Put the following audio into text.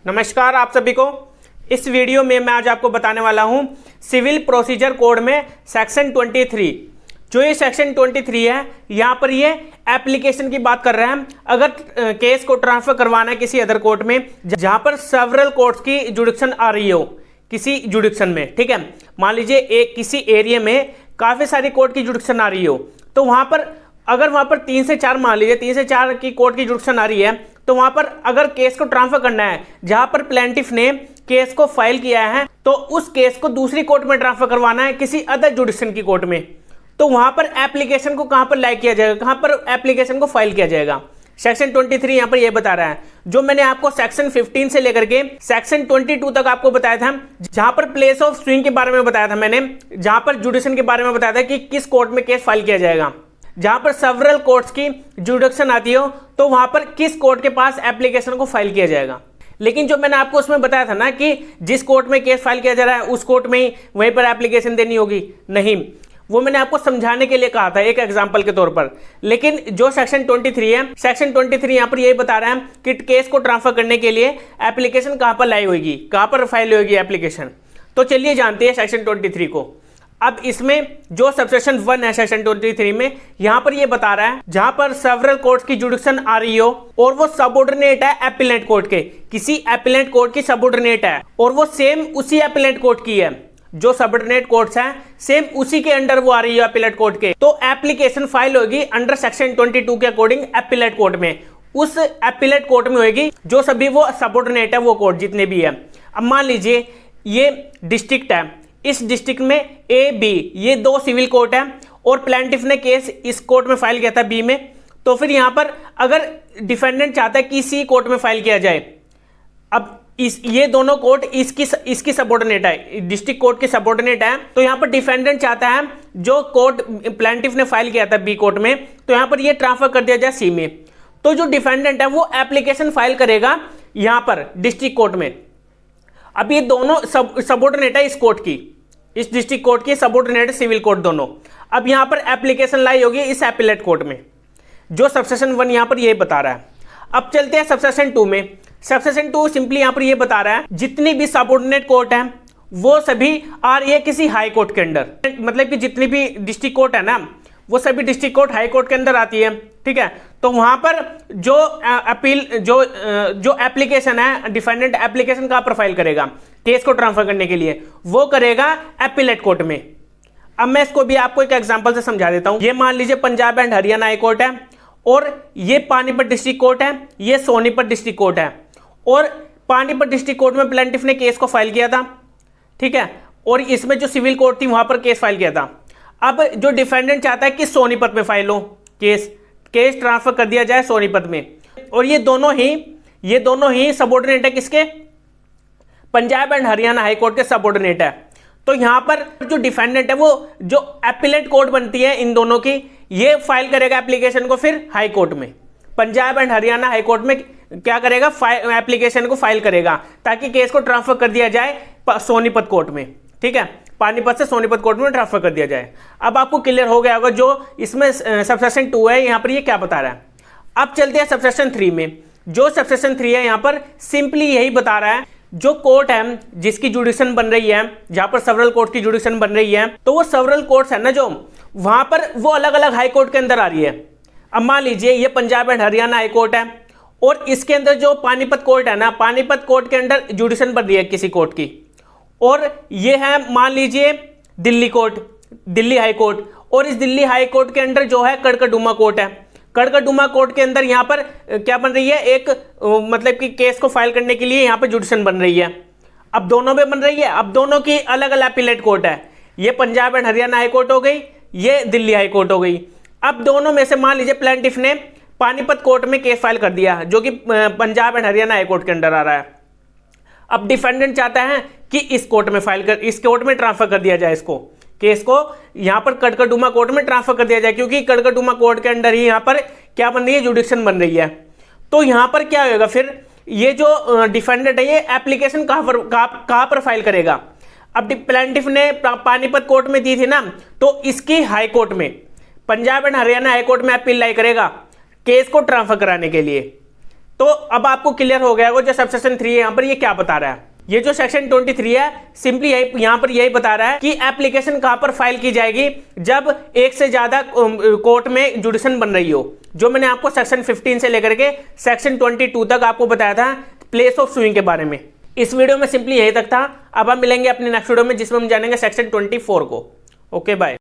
नमस्कार आप सभी को। इस वीडियो में मैं आज आपको बताने वाला हूं सिविल प्रोसीजर कोड में सेक्शन 23। जो ये सेक्शन 23 है, यहाँ पर ये एप्लीकेशन की बात कर रहे हैं। अगर केस को ट्रांसफर करवाना है किसी अदर कोर्ट में जहां पर सेवरल कोर्ट्स की जुडिक्शन आ रही हो किसी जुडिक्शन में, ठीक है। मान लीजिए एक किसी एरिया में काफी सारी कोर्ट की जुडिक्शन आ रही हो, तो वहां पर अगर वहां पर 3 से 4 मान लीजिए 3 से 4 की कोर्ट की जुडिक्शन आ रही है, तो वहां पर अगर केस को ट्रांसफर करना है जहां पर प्लेंटिफ ने केस को फाइल किया है, तो उस केस को दूसरी कोर्ट में ट्रांसफर करवाना है किसी अदर जुडिक्शन की कोर्ट में, तो वहां पर एप्लीकेशन को कहां पर लाइक किया जाएगा, कहां पर एप्लीकेशन को फाइल किया जाएगा। सेक्शन 23 यहां पर यह बता रहा है। जो मैंने आपको सेक्शन 15 से लेकर के सेक्शन 22 तक आपको बताया था, जहां पर प्लेस ऑफ स्विंग के बारे में बताया था मैंने, जहां पर जुडिक्शन के बारे में बताया था कि किस कोर्ट में केस फाइल किया जाएगा। जहां पर सेवरल कोर्ट्स की जुडिक्शन आती हो, तो वहां पर किस कोर्ट के पास एप्लीकेशन को फाइल किया जाएगा। लेकिन जो मैंने आपको उसमें बताया था ना कि जिस कोर्ट में केस फाइल किया जा रहा है उस कोर्ट में ही वहीं पर एप्लीकेशन देनी होगी, नहीं, वो मैंने आपको समझाने के लिए कहा था एक एग्जांपल के तौर पर। लेकिन जो सेक्शन 23 है, सेक्शन 23 यहां पर यही बता रहा है कि केस को ट्रांसफर करने के लिए एप्लीकेशन कहां पर लाई होगी, कहां पर फाइल होगी एप्लीकेशन। तो चलिए जानते हैं सेक्शन 23 को। अब इसमें जो सबसेक्शन 1 है सेक्शन 23 में, यहां पर ये बता रहा है जहां पर सेवरल कोर्ट्स की जुडिक्शन आ रही हो और वो सबऑर्डिनेट है एपिलेट कोर्ट के, किसी एपिलेट कोर्ट की सबऑर्डिनेट है और वो सेम उसी एपिलेट कोर्ट की है, जो सबऑर्डिनेट कोर्ट्स हैं सेम उसी के अंडर वो आ रही है एपिलेट कोर्ट के, तो एप्लीकेशन फाइल होगी अंडर सेक्शन 22 के अकॉर्डिंग एपिलेट कोर्ट में। उस एपिलेट कोर्ट में होगी जो सभी वो सबऑर्डिनेट है वो कोर्ट जितने भी है। अब मान लीजिए ये डिस्ट्रिक्ट है, इस डिस्ट्रिक्ट में ए बी ये 2 सिविल कोर्ट है और प्लेंटिफ ने केस इस कोर्ट में फाइल किया था बी में, तो फिर यहां पर अगर डिफेंडेंट चाहता है कि सी कोर्ट में फाइल किया जाए, अब ये दोनों कोर्ट इसकी सबऑर्डिनेट है, डिस्ट्रिक्ट कोर्ट की सबऑर्डिनेट है, तो यहां पर डिफेंडेंट चाहता है जो कोर्ट प्लेंटिफ ने फाइल किया था बी कोर्ट में, तो यहां पर ये ट्रांसफर कर दिया जाए सी में। तो जो डिफेंडेंट है वो एप्लीकेशन फाइल करेगा यहां पर डिस्ट्रिक्ट कोर्ट में। अब ये दोनों सबऑर्डिनेट है इस कोर्ट की, इस डिस्ट्रिक्ट कोर्ट की सबऑर्डिनेट सिविल कोर्ट दोनों। अब यहां पर एप्लीकेशन लाई होगी इस एपिलेट कोर्ट में, जो सबसेक्शन 1 यहां पर ये बता रहा है। अब चलते हैं सबसेक्शन 2 में। सबसेक्शन 2 सिंपली यहां पर ये बता रहा है जितनी भी सबऑर्डिनेट कोर्ट है वो सभी आ रही है किसी हाई कोर्ट के अंडर, मतलब कि जितनी भी डिस्ट्रिक्ट कोर्ट है ना वो सभी डिस्ट्रिक्ट कोर्ट हाई कोर्ट के अंदर आती है, ठीक है। तो वहां पर जो अपील जो एप्लीकेशन है, डिफेंडेंट एप्लीकेशन कहां पर फाइल करेगा केस को ट्रांसफर करने के लिए, वो करेगा एपिलेट कोर्ट में। अब मैं इसको भी आपको एक एग्जांपल से समझा देता हूं। ये मान लीजिए Punjab and Haryana high court है और ये पानीपत डिस्ट्रिक्ट कोर्ट है, ये सोनीपत डिस्ट्रिक्ट कोर्ट है, और पानीपत डिस्ट्रिक्ट कोर्ट में प्लेंटिफ ने केस को फाइल किया था, ठीक है, और इसमें जो सिविल कोर्ट थी वहां पर केस फाइल किया था। अब जो डिफेंडेंट चाहता है कि सोनीपत में फाइल हो केस ट्रांसफर कर दिया जाए सोनीपत में, और ये दोनों ही सबऑर्डिनेट है किसके, Punjab and Haryana high court के सबऑर्डिनेट है। तो यहां पर जो डिफेंडेंट है वो जो एपिलेट कोर्ट बनती है इन दोनों की, ये फाइल करेगा एप्लीकेशन को फिर हाई कोर्ट में, Punjab and Haryana high court में क्या करेगा, एप्लीकेशन को फाइल करेगा ताकि केस को ट्रांसफर कर दिया जाए सोनीपत कोर्ट में, ठीक है, पानीपत से सोनीपत कोर्ट में ट्रांसफर कर दिया जाए। अब आपको क्लियर हो गया होगा जो इसमें सबसेक्शन 2 है यहां पर ये क्या बता रहा है। अब चलते हैं सबसेक्शन 3 में। जो सबसेक्शन 3 है यहां पर सिंपली यही बता रहा है जो कोर्ट है जिसकी जुडिक्शन बन रही है, जहां पर सेवरल कोर्ट की जुडिक्शन बन रही है, तो वो सेवरल कोर्ट्स है ना जो वहां पर वो अलग अलग हाई कोर्ट के अंदर आ रही है। अब मान लीजिए ये Punjab and Haryana high court है और इसके अंदर जो पानीपत कोर्ट है ना, पानीपत कोर्ट के अंदर जुडिक्शन बन रही है किसी कोर्ट की, और ये है मान लीजिए Delhi court, Delhi high court, और इस दिल्ली हाई कोर्ट के अंदर जो है कड़कड़डूमा कोर्ट है। कड़कड़डूमा कोर्ट के अंदर यहां पर क्या बन रही है, एक मतलब कि केस को फाइल करने के लिए यहां पर जुडिक्शन बन रही है। अब दोनों में बन रही है, अब दोनों की अलग अलग एपिलेट कोर्ट है, ये Punjab and Haryana high court हो गई, ये दिल्ली हाई कोर्ट हो गई। अब दोनों में से मान लीजिए प्लेंटिफ ने पानीपत कोर्ट में केस फाइल कर दिया जो कि Punjab and Haryana high court के अंडर आ रहा है। अब डिफेंडेंट चाहता है कि इस कोर्ट में इस कोर्ट में ट्रांसफर कर दिया जाए, इसको केस को यहां पर कड़कड़डूमा कोर्ट में ट्रांसफर कर दिया जाए, क्योंकि कड़कड़डूमा कोर्ट के अंडर ही यहां पर क्या बन रही है, जुडिक्शन बन रही है। तो यहां पर क्या होगा फिर, ये जो डिफेंडेंट है ये एप्लीकेशन कहां पर फाइल करेगा। अब प्लेंटिफ ने पानीपत कोर्ट में दी थी ना, तो इसकी हाई कोर्ट में, Punjab and Haryana high court में अपील लाई करेगा केस को ट्रांसफर कराने के लिए। तो अब आपको क्लियर हो गया होगा जो सबसेक्शन 3 है यहाँ पर ये क्या बता रहा है। ये जो सेक्शन 23 है सिंपली यहाँ पर यही बता रहा है कि एप्लीकेशन कहां पर फाइल की जाएगी जब एक से ज्यादा कोर्ट में जुडिशन बन रही हो। जो मैंने आपको सेक्शन 15 से लेकर के सेक्शन 22 तक आपको बताया था प्लेस ऑफ सुइंग के बारे में। इस वीडियो में सिंपली यही तक था। अब हम मिलेंगे अपने नेक्स्ट वीडियो में जिसमें हम जानेंगे सेक्शन 24 को। Okay bye.